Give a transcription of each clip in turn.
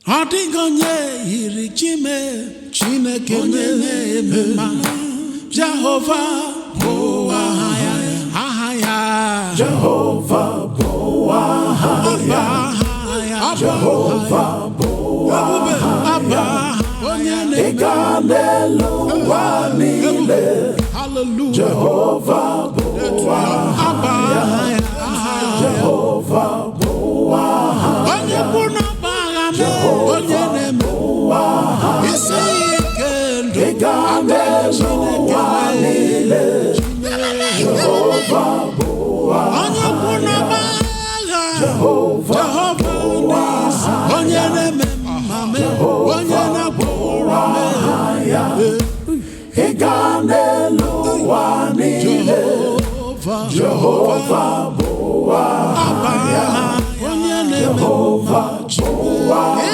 Ọdịgonye yiri chime Chineke na-eme mma Jehova bụ aha ya Jehova bụ aha ya Jehova bụ aha ya ị ga n'elu ụwa niile Jehova bụ aha ya Jehova bụ aha ya Jehova bụ aha ya ị ga n'elu ụwa niile Jehova bụ aha ya Jehova bụ aha ya Jehova bụ aha ya ị ga n'elu ụwa niile Jehova bụ aha ya Jehova bụ aha ya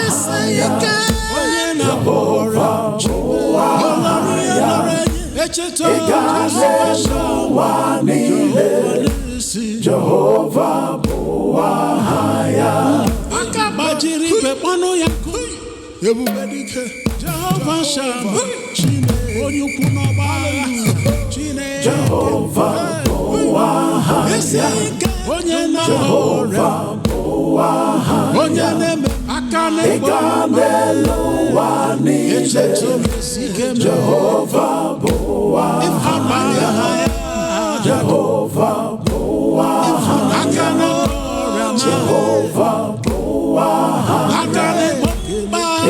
Jehova bụ aha ya ị ga n'elu ụwa niile Jehova bụ aha ya aka gbajiri ikpe kpọnụ ya ebube dike Jehova Shama Chineke onye ukwu n'ọgba Chineke Jehova bụ aha ya onye Jehova bụ aha onye ya na-eme aka ị ga n'elu ụwa niile Jehova bụ aha ya Jehova bụ aha ya Jehova bụ aha ya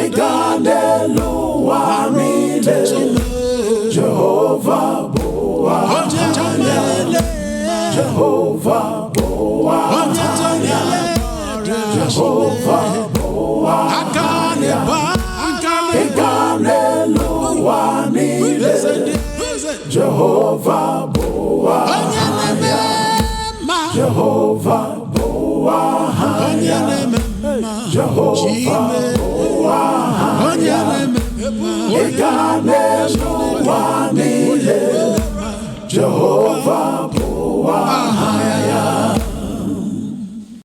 ị ga n'elu ụwa niile Jehova bụ aha ya Jehova bụ aha ya Jehova bụ aha ya ị ga n'elu ụwa niile Jehova bụ aha ya Jehova bụ aha ya Jehova bụ aha ya ị ga n'elu